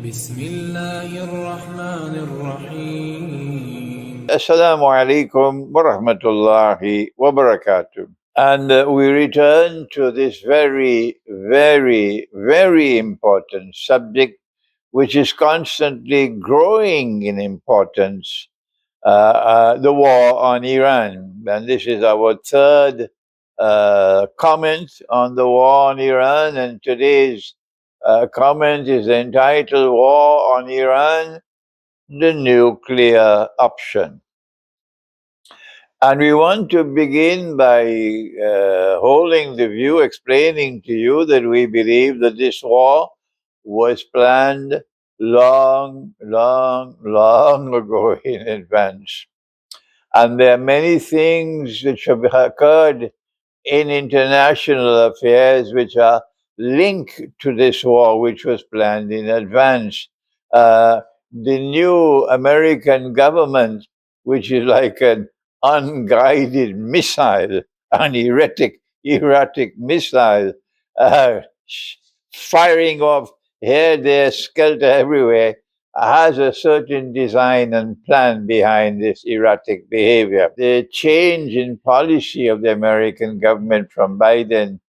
بسم الله الرحمن الرحيم. Assalamu alaikum wa rahmatullahi wa barakatuh. And we return to this very, very, very important subject, which is constantly growing in importance, the war on Iran. And this is our third comment on the war on Iran. And today's comment is entitled War on Iran, the Nuclear Option. And we want to begin by holding the view, explaining to you that we believe that this war was planned long, long, long ago in advance. And there are many things which have occurred in international affairs which are linked to this war, which was planned in advance. The new American government, which is like an unguided missile, an erratic missile, firing off here, there, skelter everywhere, has a certain design and plan behind this erratic behavior. The change in policy of the American government from Biden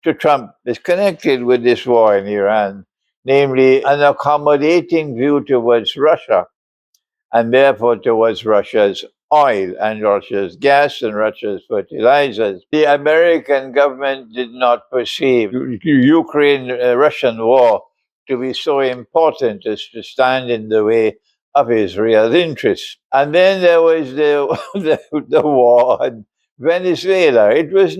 to Trump is connected with this war in Iran, namely an accommodating view towards Russia, and therefore towards Russia's oil and Russia's gas and Russia's fertilizers. The American government did not perceive the Ukraine-Russian war to be so important as to stand in the way of Israel's interests. And then there was the war on Venezuela. It was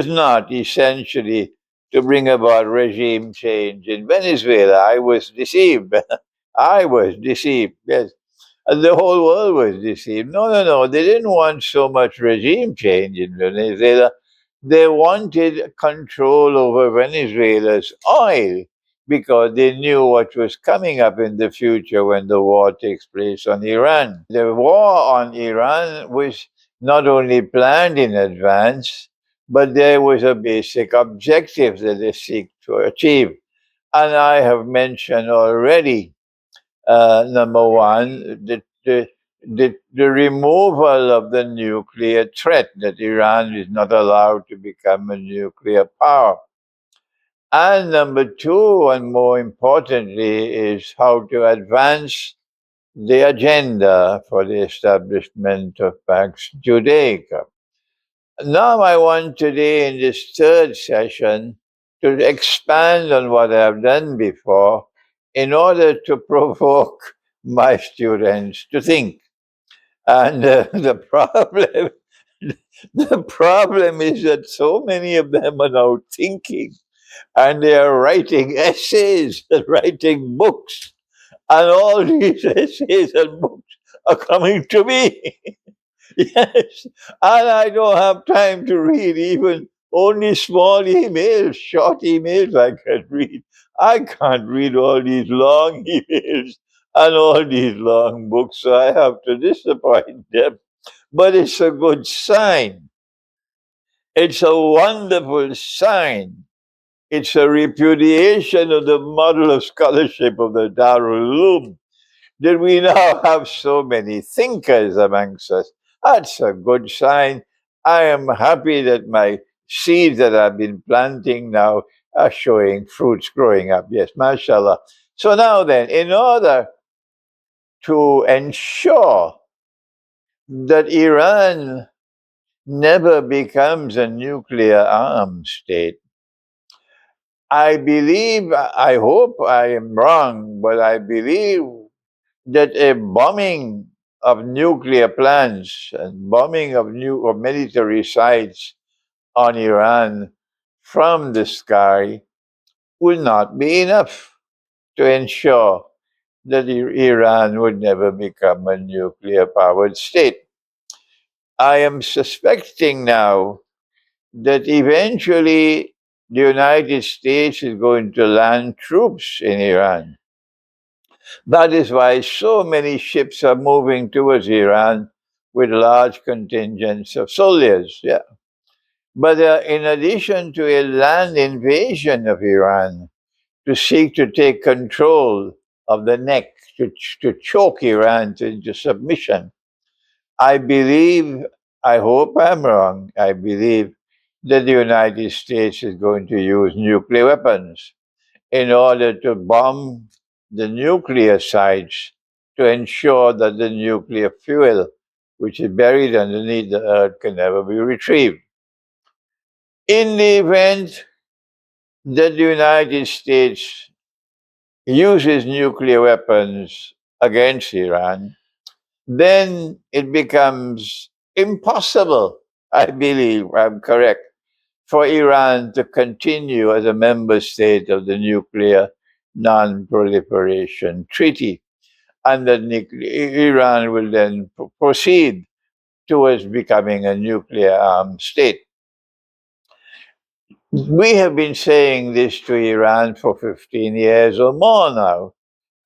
not essentially to bring about regime change in Venezuela. I was deceived. I was deceived, yes. And the whole world was deceived. No. They didn't want so much regime change in Venezuela. They wanted control over Venezuela's oil because they knew what was coming up in the future when the war takes place on Iran. The war on Iran was not only planned in advance, but there was a basic objective that they seek to achieve. And I have mentioned already, number one, the removal of the nuclear threat, that Iran is not allowed to become a nuclear power. And number two, and more importantly, is how to advance the agenda for the establishment of Pax Judaica. Now I want today in this third session to expand on what I've done before in order to provoke my students to think. And the problem is that so many of them are now thinking, and they are writing essays and writing books, and all these essays and books are coming to me. Yes, and I don't have time to read even only small emails, short emails I can read. I can't read all these long emails and all these long books, so I have to disappoint them. But it's a good sign. It's a wonderful sign. It's a repudiation of the model of scholarship of the Darul Uloom that we now have so many thinkers amongst us. That's a good sign. I am happy that my seeds that I've been planting now are showing fruits growing up. Yes, mashallah. So now then, in order to ensure that Iran never becomes a nuclear armed state, I believe, I hope I am wrong, but I believe that a bombing of nuclear plants and bombing of military sites on Iran from the sky will not be enough to ensure that Iran would never become a nuclear powered state. I am suspecting now that eventually the United States is going to land troops in Iran. That is why so many ships are moving towards Iran with large contingents of soldiers. Yeah. But in addition to a land invasion of Iran, to seek to take control of the neck, to choke Iran into submission. I believe, I hope I'm wrong, I believe that the United States is going to use nuclear weapons in order to bomb the nuclear sites to ensure that the nuclear fuel, which is buried underneath the earth, can never be retrieved. In the event that the United States uses nuclear weapons against Iran, then it becomes impossible, I believe I'm correct, for Iran to continue as a member state of the Nuclear Non-Proliferation Treaty. And that Iran will then proceed towards becoming a nuclear armed state. We have been saying this to Iran for 15 years or more now,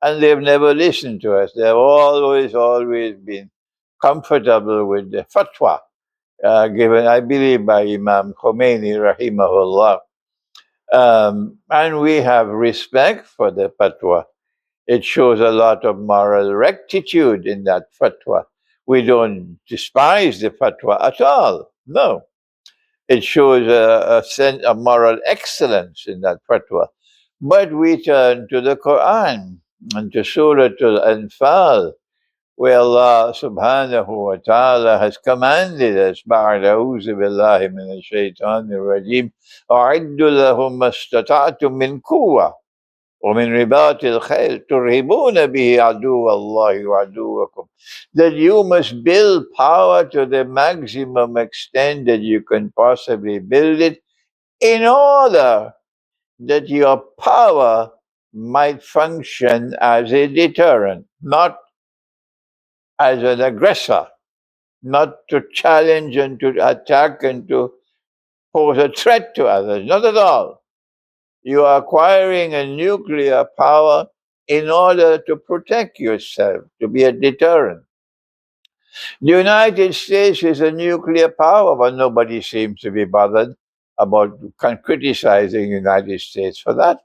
and they've never listened to us. They've always been comfortable with the fatwa given, I believe, by Imam Khomeini, rahimahullah. And we have respect for the fatwa. It shows a lot of moral rectitude in that fatwa. We don't despise the fatwa at all. No. It shows a sense of moral excellence in that fatwa. But we turn to the Quran and to Surah Al-Anfal, where Allah subhanahu wa ta'ala has commanded us, ba'a'udhu billahi min ash-shaytanir rajim, أَعِدُّ لَهُمْ مَا اسْتَطَعْتُم مِّن قُوَّةٍ وَمِن رِبَاطِ الْخَيْلِ تُرْهِبُونَ بِهِ عَدُوَّ اللَّهِ وَعَدُوَّكُمْ. That you must build power to the maximum extent that you can possibly build it, in order that your power might function as a deterrent, not as an aggressor, not to challenge and to attack and to pose a threat to others, not at all. You are acquiring a nuclear power in order to protect yourself, to be a deterrent. The United States is a nuclear power, but nobody seems to be bothered about criticizing the United States for that.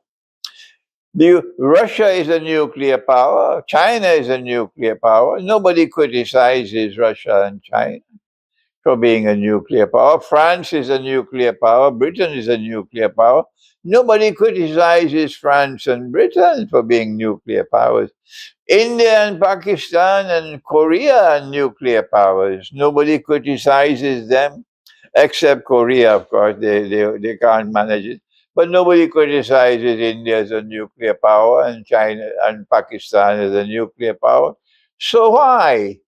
Russia is a nuclear power. China is a nuclear power. Nobody criticizes Russia and China for being a nuclear power. France is a nuclear power. Britain is a nuclear power. Nobody criticizes France and Britain for being nuclear powers. India and Pakistan and Korea are nuclear powers. Nobody criticizes them, except Korea, of course. They can't manage it. But nobody criticizes India as a nuclear power and China and Pakistan as a nuclear power. So why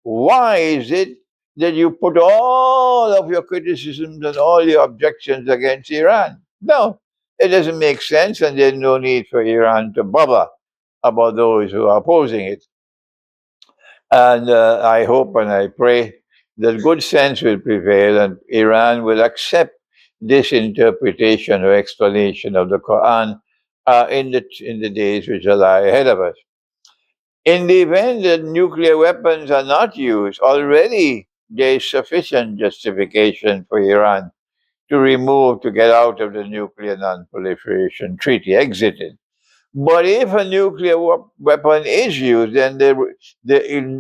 is it that you put all of your criticisms and all your objections against Iran? No, it doesn't make sense, and there's no need for Iran to bother about those who are opposing it. And I hope and I pray that good sense will prevail and Iran will accept this interpretation or explanation of the Quran in the days which lie ahead of us. In the event that nuclear weapons are not used, already there is sufficient justification for Iran to get out of the Nuclear Non-Proliferation Treaty, exited. But if a nuclear weapon is used, then the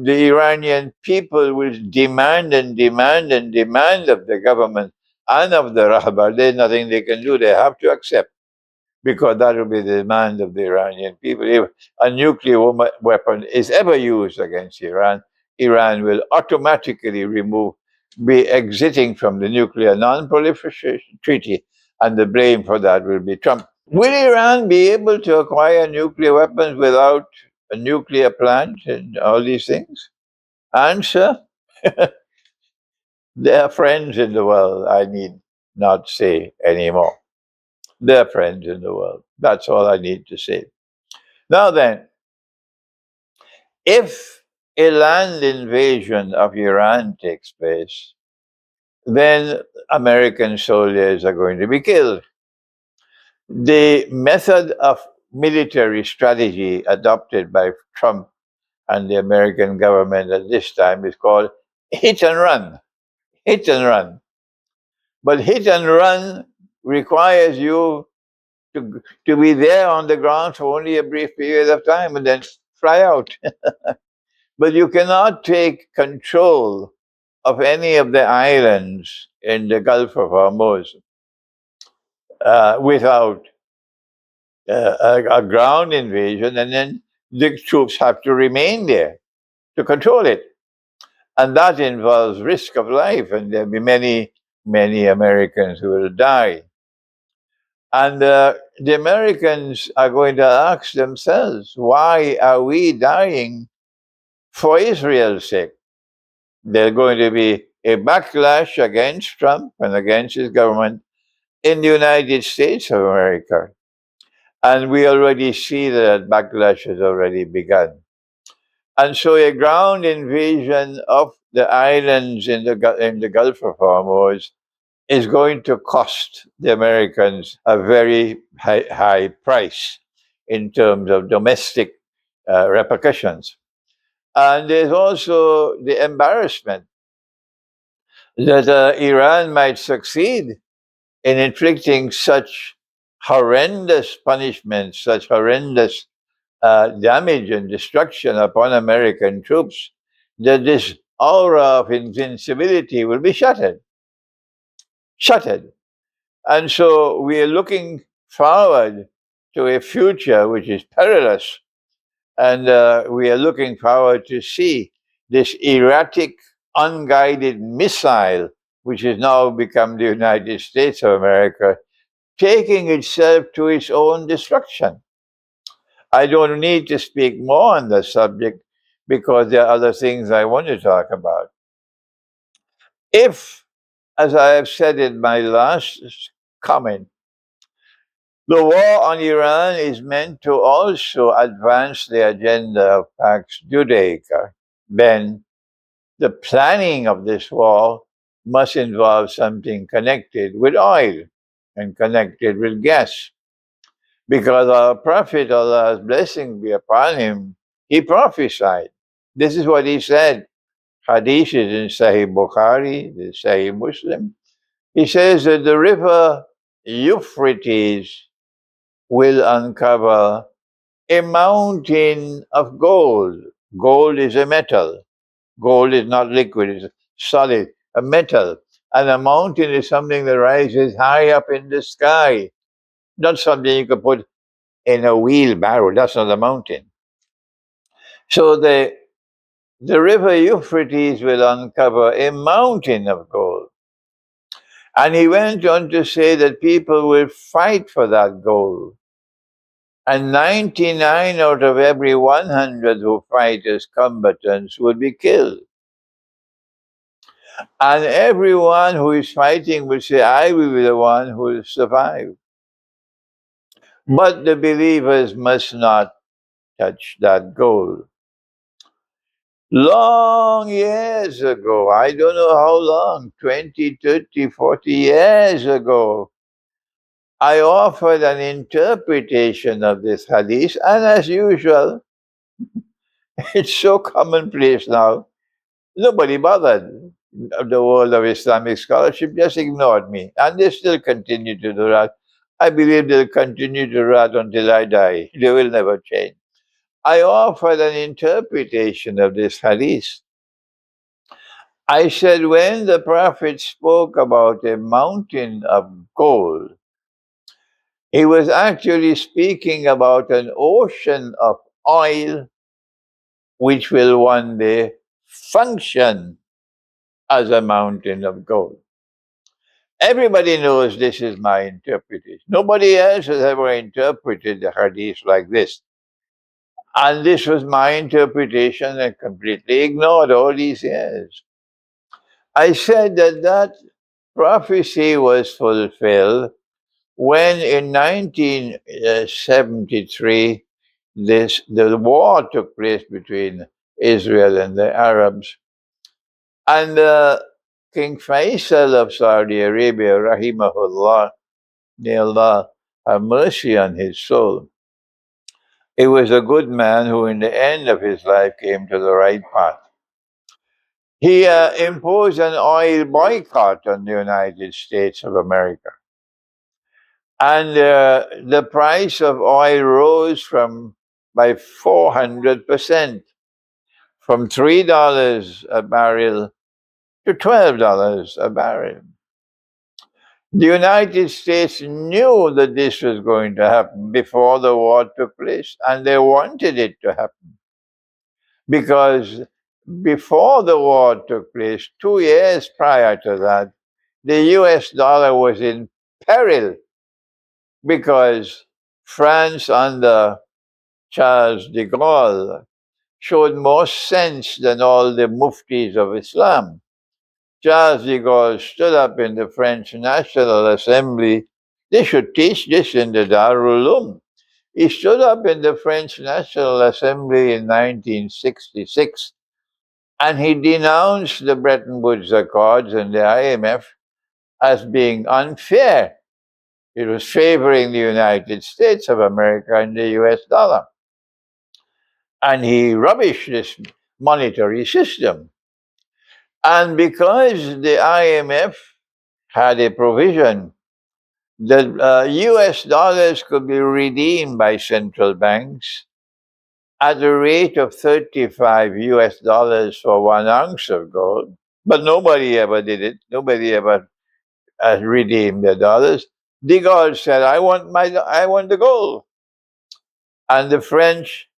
Iranian people will demand and demand and demand of the government and of the Rahbar. There's nothing they can do. They have to accept, because that will be the demand of the Iranian people. If a nuclear weapon is ever used against Iran, Iran will automatically be exiting from the Nuclear Non-Proliferation Treaty, and the blame for that will be Trump. Will Iran be able to acquire nuclear weapons without a nuclear plant and all these things? Answer, they are friends in the world. I need not say anymore. They're friends in the world. That's all I need to say. Now then, if a land invasion of Iran takes place, then American soldiers are going to be killed. The method of military strategy adopted by Trump and the American government at this time is called hit and run. Hit and run. But hit and run requires you to be there on the ground for only a brief period of time and then fly out. But you cannot take control of any of the islands in the Gulf of Hormuz without a ground invasion, and then the troops have to remain there to control it. And that involves risk of life, and there'll be many Americans who will die. And the Americans are going to ask themselves, why are we dying for Israel's sake? There's going to be a backlash against Trump and against his government in the United States of America. And we already see that backlash has already begun. And so a ground invasion of the islands in the Gulf of Hormuz is going to cost the Americans a very high price in terms of domestic repercussions. And there's also the embarrassment that Iran might succeed in inflicting such horrendous punishments, such horrendous damage and destruction upon American troops, that this aura of invincibility will be shattered. Shattered. And so we are looking forward to a future which is perilous. And we are looking forward to see this erratic, unguided missile, which has now become the United States of America, taking itself to its own destruction. I don't need to speak more on the subject because there are other things I want to talk about. If, as I have said in my last comment, the war on Iran is meant to also advance the agenda of Pax Judaica, then the planning of this war must involve something connected with oil and connected with gas. Because our Prophet, Allah's blessing be upon him, he prophesied. This is what he said. Hadith is in Sahih Bukhari, the Sahih Muslim. He says that the river Euphrates will uncover a mountain of gold. Gold is a metal. Gold is not liquid, it's solid, a metal. And a mountain is something that rises high up in the sky, not something you could put in a wheelbarrow. That's not a mountain. So the river Euphrates will uncover a mountain of gold. And he went on to say that people will fight for that gold. And 99 out of every 100 who fight as combatants would be killed. And everyone who is fighting will say, I will be the one who will survive. But the believers must not touch that gold. Long years ago, I don't know how long, 20, 30, 40 years ago, I offered an interpretation of this hadith, and as usual, it's so commonplace now. Nobody bothered. The world of Islamic scholarship just ignored me, and they still continue to do that. I believe they'll continue to do that until I die. They will never change. I offered an interpretation of this hadith. I said, when the Prophet spoke about a mountain of gold, he was actually speaking about an ocean of oil which will one day function as a mountain of gold. Everybody knows this is my interpretation. Nobody else has ever interpreted the hadith like this. And this was my interpretation and completely ignored all these years. I said that that prophecy was fulfilled when in 1973 the war took place between Israel and the Arabs. And King Faisal of Saudi Arabia, rahimahullah, may Allah have mercy on his soul. He was a good man who in the end of his life came to the right path. He imposed an oil boycott on the United States of America. And the price of oil rose by 400%, from $3 a barrel to $12 a barrel. The United States knew that this was going to happen before the war took place, and they wanted it to happen. Because before the war took place, 2 years prior to that, the US dollar was in peril because France under Charles de Gaulle showed more sense than all the muftis of Islam. Charles de Gaulle stood up in the French National Assembly. They should teach this in the Darul Uloom. He stood up in the French National Assembly in 1966 and he denounced the Bretton Woods Accords and the IMF as being unfair. It was favoring the United States of America and the US dollar. And he rubbished this monetary system. And because the IMF had a provision that US dollars could be redeemed by central banks at the rate of 35 US dollars for 1 ounce of gold, but nobody ever did it. Nobody ever redeemed the dollars. De Gaulle said, I want the gold. And the French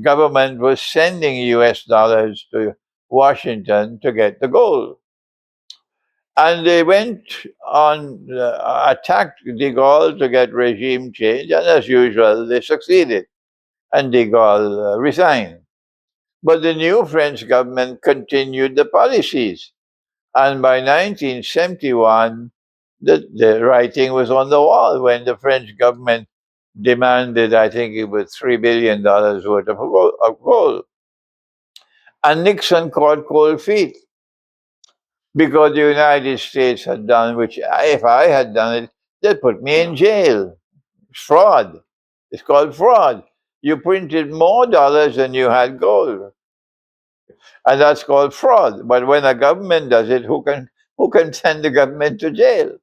government was sending US dollars to Washington to get the gold. And they went on, attacked de Gaulle to get regime change, and as usual, they succeeded. And de Gaulle resigned. But the new French government continued the policies. And by 1971, the writing was on the wall when the French government demanded, I think it was $3 billion worth of gold. And Nixon caught cold feet because the United States had done, which if I had done it, they'd put me in jail. It's fraud. It's called fraud. You printed more dollars than you had gold. And that's called fraud. But when a government does it, who can send the government to jail?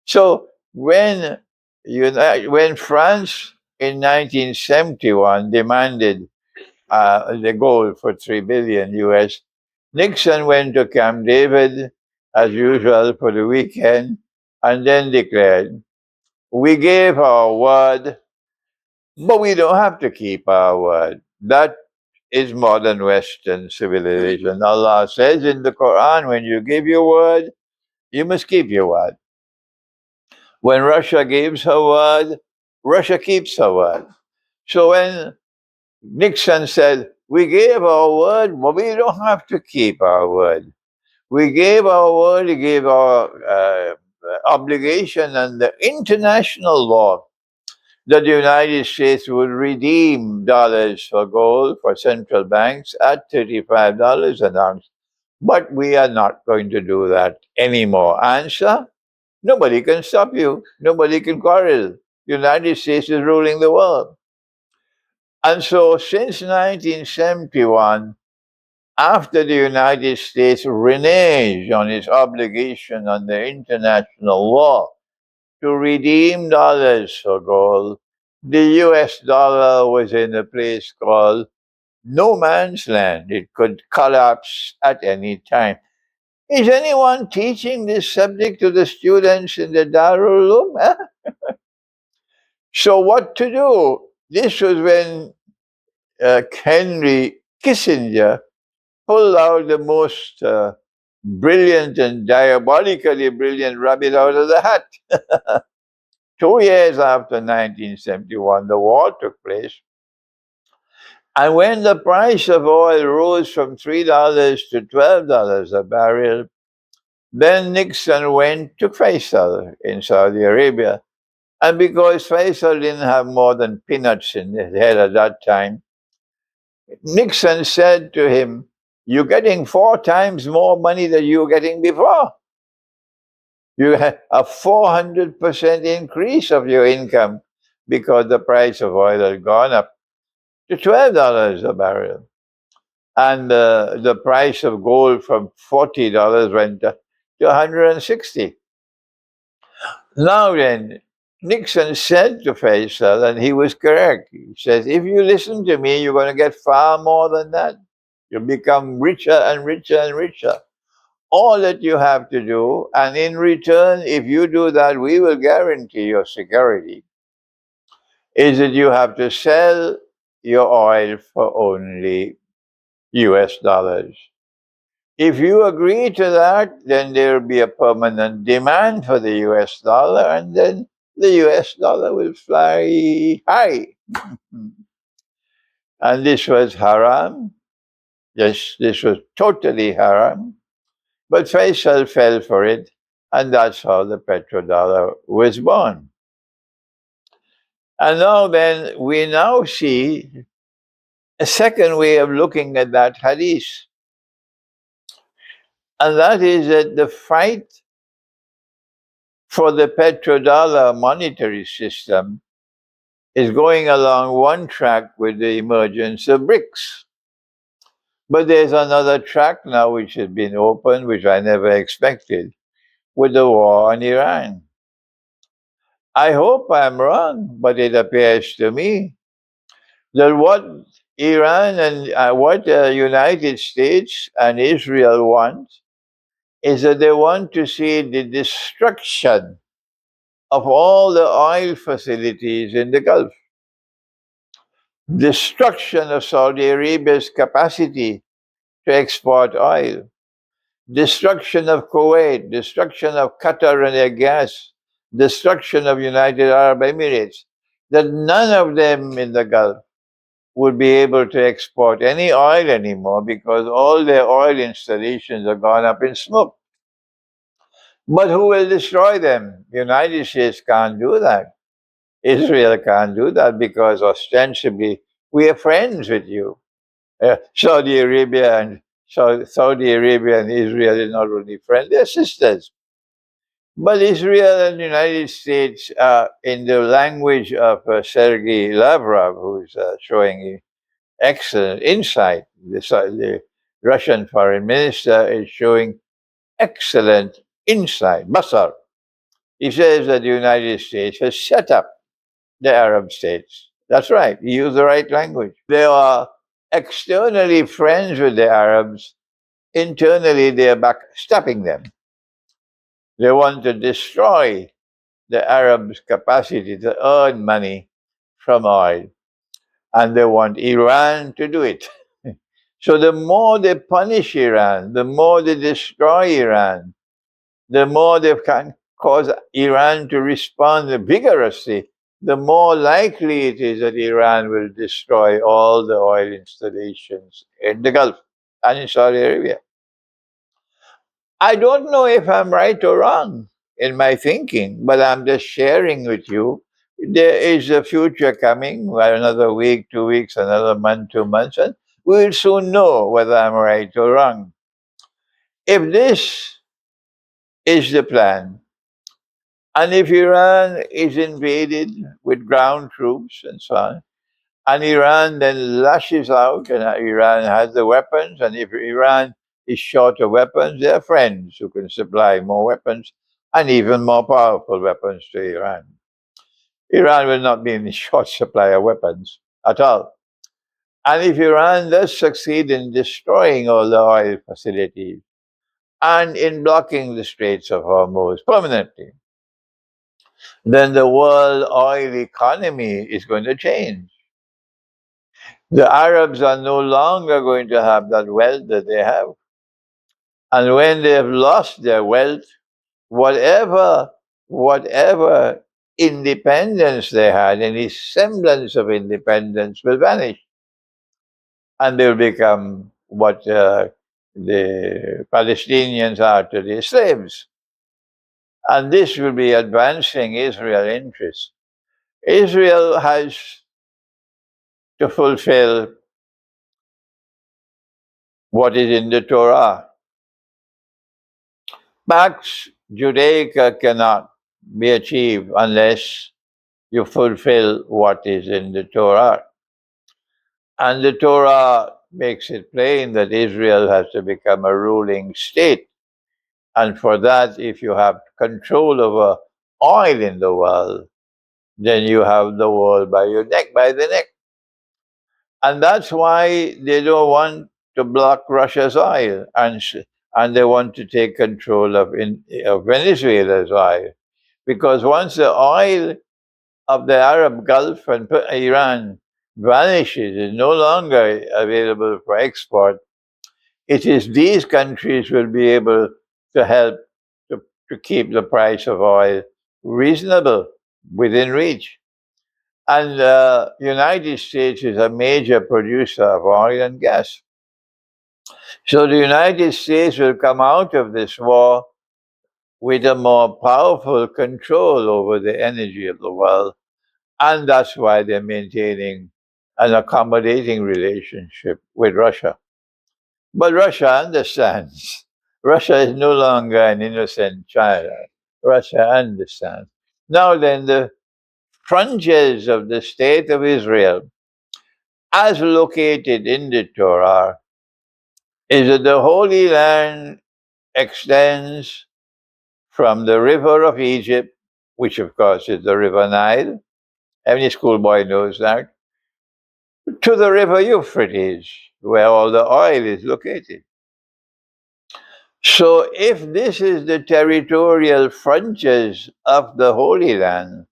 So when France in 1971 demanded the gold for $3 billion US, Nixon went to Camp David as usual for the weekend and then declared, we gave our word, but we don't have to keep our word. That is modern Western civilization. Allah says in the Quran, when you give your word, you must keep your word. When Russia gives her word, Russia keeps her word. So when Nixon said, we gave our word, but we don't have to keep our word. We gave our word, we gave our obligation under international law that the United States would redeem dollars for gold for central banks at $35 an ounce. But we are not going to do that anymore. Answer? Nobody can stop you. Nobody can quarrel. The United States is ruling the world. And so since 1971, after the United States reneged on its obligation under international law to redeem dollars for gold, the US dollar was in a place called no man's land. It could collapse at any time. Is anyone teaching this subject to the students in the Darul Uloom? So what to do? This was when Henry Kissinger pulled out the most brilliant and diabolically brilliant rabbit out of the hat. 2 years after 1971, the war took place. And when the price of oil rose from $3 to $12 a barrel, then Nixon went to Faisal in Saudi Arabia. And because Faisal didn't have more than peanuts in his head at that time, Nixon said to him, you're getting 4 times more money than you were getting before. You had a 400% increase of your income because the price of oil had gone up to $12 a barrel. And the price of gold from $40 went to $160. Now then, Nixon said to Faisal, and he was correct. He says, if you listen to me, you're going to get far more than that. You'll become richer and richer and richer. All that you have to do, and in return, if you do that, we will guarantee your security, is that you have to sell your oil for only US dollars. If you agree to that, then there will be a permanent demand for the US dollar, and then the US dollar will fly high. And this was haram. Yes, this was totally haram. But Faisal fell for it, and that's how the petrodollar was born. And now then, we now see a second way of looking at that hadith. And that is that the fight for the petrodollar monetary system is going along one track with the emergence of BRICS. But there's another track now which has been opened, which I never expected, with the war on Iran. I hope I'm wrong, but it appears to me that what Iran and what the United States and Israel want is that they want to see the destruction of all the oil facilities in the Gulf, destruction of Saudi Arabia's capacity to export oil, destruction of Kuwait, destruction of Qatar and their gas, destruction of United Arab Emirates, that none of them in the Gulf would be able to export any oil anymore because all their oil installations are gone up in smoke. But who will destroy them? The United States can't do that. Israel can't do that because ostensibly we are friends with you. Saudi Arabia and Israel are not only friends, they're sisters. But Israel and the United States, in the language of Sergei Lavrov, who's showing excellent insight, the Russian foreign minister is showing excellent insight, basar. He says that the United States has set up the Arab states. That's right. He used the right language. They are externally friends with the Arabs. Internally, they are backstabbing them. They want to destroy the Arabs' capacity to earn money from oil. And they want Iran to do it. So the more they punish Iran, the more they destroy Iran, the more they can cause Iran to respond vigorously, the more likely it is that Iran will destroy all the oil installations in the Gulf and in Saudi Arabia. I don't know if I'm right or wrong in my thinking, but I'm just sharing with you. There is a future coming, another week, 2 weeks, another month, 2 months, and we'll soon know whether I'm right or wrong. If this is the plan, and if Iran is invaded with ground troops and so on, and Iran then lashes out, and Iran has the weapons, and if Iran is short of weapons, there are friends who can supply more weapons and even more powerful weapons to Iran. Iran will not be in short supply of weapons at all. And if Iran does succeed in destroying all the oil facilities and in blocking the Straits of Hormuz permanently, then the world oil economy is going to change. The Arabs are no longer going to have that wealth that they have. And when they have lost their wealth, whatever independence they had, any semblance of independence will vanish. And they'll become what the Palestinians are to the slaves. And this will be advancing Israel interests. Israel has to fulfill what is in the Torah. Pax Judaica cannot be achieved unless you fulfill what is in the Torah. And the Torah makes it plain that Israel has to become a ruling state. And for that, if you have control over oil in the world, then you have the world by your neck, by the neck. And that's why they don't want to block Russia's oil, and they want to take control of Venezuela's oil. Because once the oil of the Arab Gulf and Iran vanishes, is no longer available for export, it is these countries will be able to help to keep the price of oil reasonable, within reach. And the United States is a major producer of oil and gas. So the United States will come out of this war with a more powerful control over the energy of the world. And that's why they're maintaining an accommodating relationship with Russia. But Russia understands. Russia is no longer an innocent child. Russia understands. Now then, the frontiers of the state of Israel, as located in the Torah, is that the Holy Land extends from the river of Egypt, which of course is the river Nile, any schoolboy knows that, to the river Euphrates, where all the oil is located. So if this is the territorial frontiers of the Holy Land,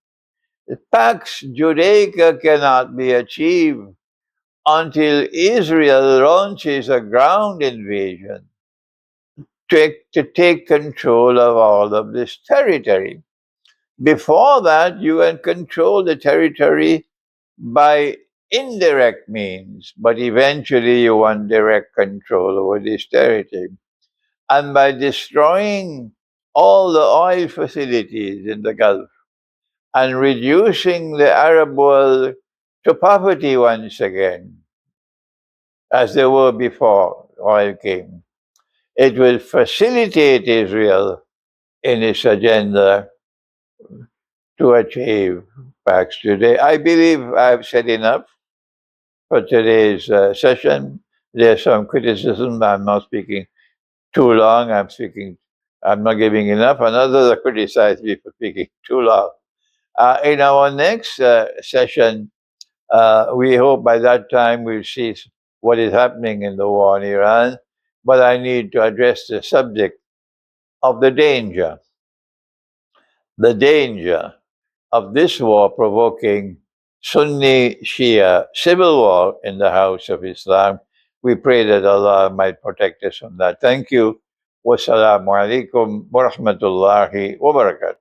the Pax Judaica cannot be achieved until Israel launches a ground invasion to take control of all of this territory. Before that, you can control the territory by indirect means, but eventually you want direct control over this territory. And by destroying all the oil facilities in the Gulf and reducing the Arab world to poverty once again, as they were before oil came, it will facilitate Israel in its agenda to achieve Pax today. I believe I've said enough for today's session. There's some criticism. I'm not speaking too long. I'm not giving enough. And others are criticize me for speaking too long. In our next session, we hope by that time we'll see what is happening in the war in Iran. But I need to address the subject of the danger of this war provoking Sunni Shia civil war in the house of Islam. We pray that Allah might protect us from that. Thank you. Wassalamu alaikum wa rahmatullahi wa barakatuh.